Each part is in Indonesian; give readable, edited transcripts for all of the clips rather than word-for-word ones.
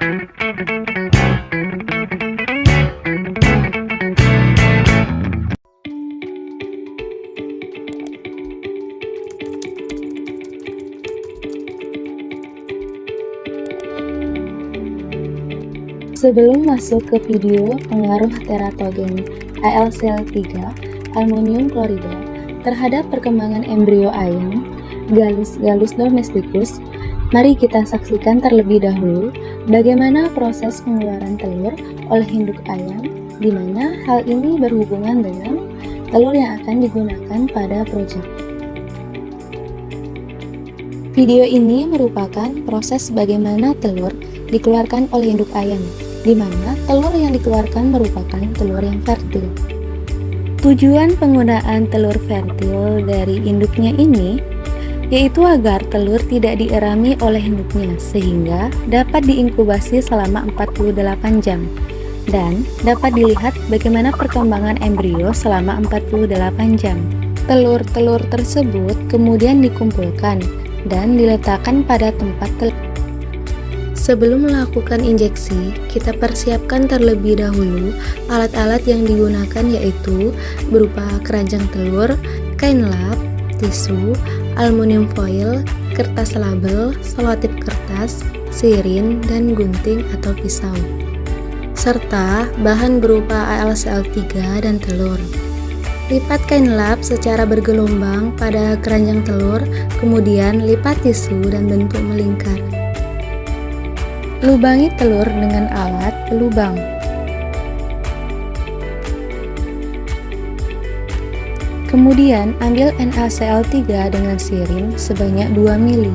Sebelum masuk ke video pengaruh teratogen AlCl3 aluminium klorida terhadap perkembangan embrio ayam Gallus domesticus, mari kita saksikan terlebih dahulu bagaimana proses pengeluaran telur oleh induk ayam, di mana hal ini berhubungan dengan telur yang akan digunakan pada proyek. Video ini merupakan proses bagaimana telur dikeluarkan oleh induk ayam, di mana telur yang dikeluarkan merupakan telur yang fertil. Tujuan penggunaan telur fertil dari induknya ini yaitu agar telur tidak dierami oleh induknya sehingga dapat diinkubasi selama 48 jam dan dapat dilihat bagaimana perkembangan embrio selama 48 jam. Telur-telur tersebut kemudian dikumpulkan dan diletakkan pada tempat telur. Sebelum melakukan injeksi, kita persiapkan terlebih dahulu alat-alat yang digunakan, yaitu berupa keranjang telur, kain lap, tisu, aluminium foil, kertas label, selotip kertas, sirin, dan gunting atau pisau, serta bahan berupa AlCl3 dan telur. Lipat kain lap secara bergelombang pada keranjang telur, kemudian lipat tisu dan bentuk melingkar. Lubangi telur dengan alat pelubang. Kemudian ambil NaCl3 dengan sirin sebanyak 2 ml.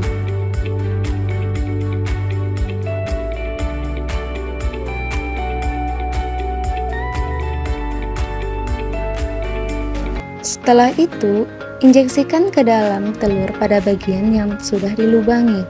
Setelah itu, injeksikan ke dalam telur pada bagian yang sudah dilubangi.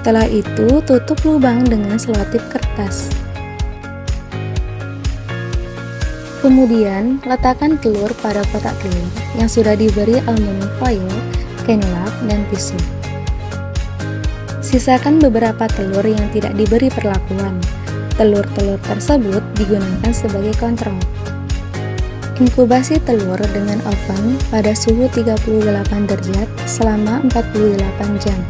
Setelah itu, tutup lubang dengan selotip kertas. Kemudian, letakkan telur pada kotak telur yang sudah diberi aluminium foil, kain lap, dan tisu. Sisakan beberapa telur yang tidak diberi perlakuan. Telur-telur tersebut digunakan sebagai kontrol. Inkubasi telur dengan oven pada suhu 38 derajat selama 48 jam.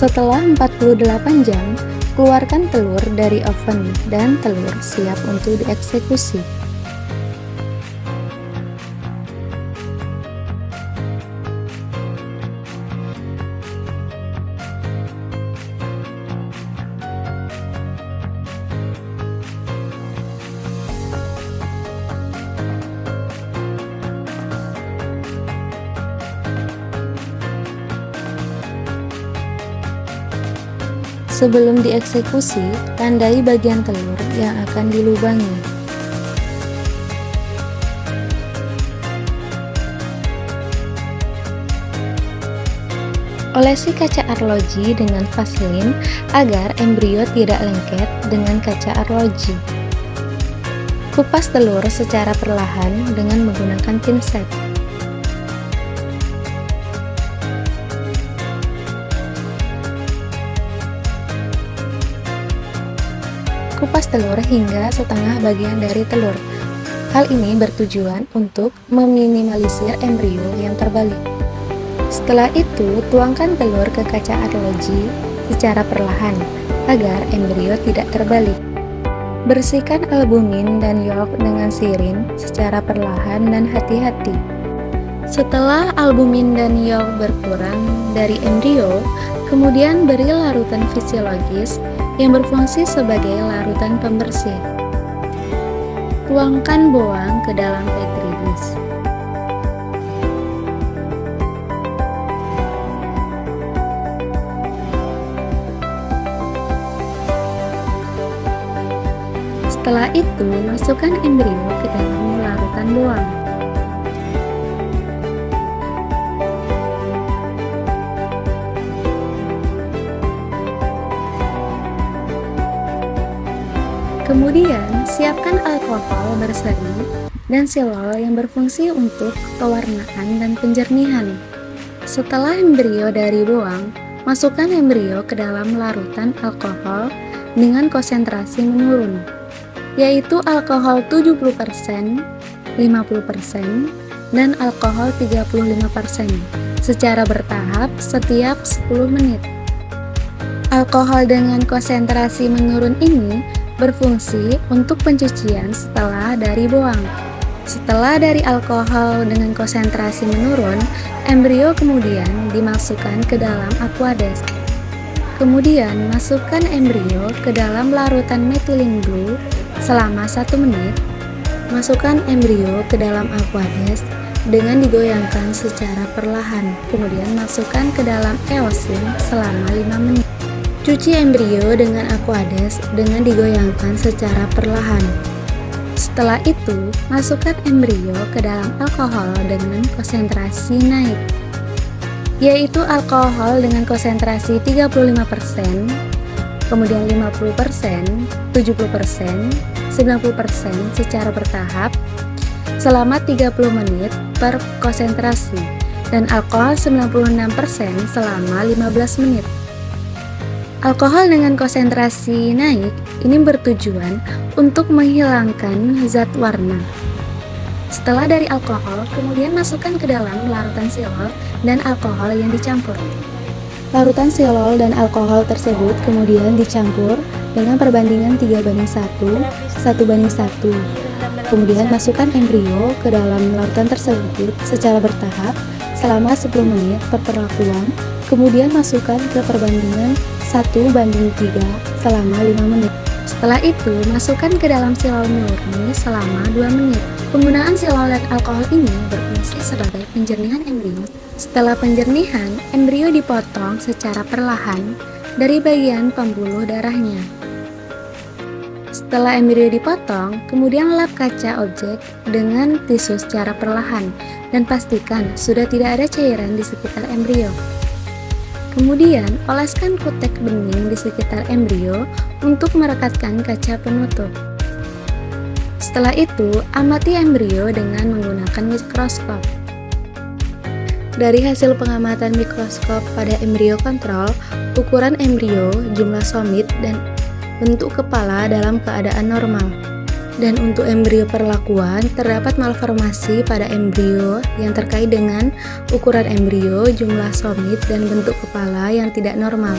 Setelah 48 jam, keluarkan telur dari oven dan telur siap untuk dieksekusi. Sebelum dieksekusi, tandai bagian telur yang akan dilubangi. Olesi kaca arloji dengan vaselin agar embrio tidak lengket dengan kaca arloji. Kupas telur secara perlahan dengan menggunakan pinset. Kupas telur hingga setengah bagian dari telur. Hal ini bertujuan untuk meminimalisir embrio yang terbalik. Setelah itu, tuangkan telur ke kaca arloji secara perlahan agar embrio tidak terbalik. Bersihkan albumin dan yolk dengan sirin secara perlahan dan hati-hati. Setelah albumin dan yolk berkurang dari embrio, kemudian beri larutan fisiologis yang berfungsi sebagai larutan pembersih. Tuangkan bawang ke dalam petri dish. Setelah itu, masukkan embrio ke dalam larutan bawang. Kemudian, siapkan alkohol berseri dan silol yang berfungsi untuk pewarnaan dan penjernihan. Setelah embrio dari bawang, masukkan embrio ke dalam larutan alkohol dengan konsentrasi menurun, yaitu alkohol 70%, 50%, dan alkohol 35% secara bertahap setiap 10 menit. Alkohol dengan konsentrasi menurun ini berfungsi untuk pencucian setelah dari bawang. Setelah dari alkohol dengan konsentrasi menurun, embrio kemudian dimasukkan ke dalam aquades. Kemudian masukkan embrio ke dalam larutan methylene blue selama 1 menit. Masukkan embrio ke dalam aquades dengan digoyangkan secara perlahan. Kemudian masukkan ke dalam eosin selama 5 menit. Cuci embrio dengan aquades dengan digoyangkan secara perlahan. Setelah itu, masukkan embrio ke dalam alkohol dengan konsentrasi naik, yaitu alkohol dengan konsentrasi 35%, kemudian 50%, 70%, 90% secara bertahap selama 30 menit per konsentrasi, dan alkohol 96% selama 15 menit. Alkohol dengan konsentrasi naik ini bertujuan untuk menghilangkan zat warna. Setelah dari alkohol, kemudian masukkan ke dalam larutan silol dan alkohol yang dicampur. Larutan silol dan alkohol tersebut kemudian dicampur dengan perbandingan 3:1, 1:1. Kemudian masukkan embrio ke dalam larutan tersebut secara bertahap selama 10 menit per perlakuan. Kemudian masukkan ke perbandingan 1:3 selama 5 menit. Setelah itu, masukkan ke dalam silol murni selama 2 menit. Penggunaan silol dan alkohol ini berfungsi sebagai penjernihan embrio. Setelah penjernihan, embrio dipotong secara perlahan dari bagian pembuluh darahnya. Setelah embrio dipotong, kemudian lap kaca objek dengan tisu secara perlahan dan pastikan sudah tidak ada cairan di sekitar embrio. Kemudian, oleskan kutek bening di sekitar embrio untuk merekatkan kaca penutup. Setelah itu, amati embrio dengan menggunakan mikroskop. Dari hasil pengamatan mikroskop pada embrio kontrol, ukuran embrio, jumlah somit, dan bentuk kepala dalam keadaan normal. Dan untuk embrio perlakuan, terdapat malformasi pada embrio yang terkait dengan ukuran embrio, jumlah somit, dan bentuk kepala yang tidak normal.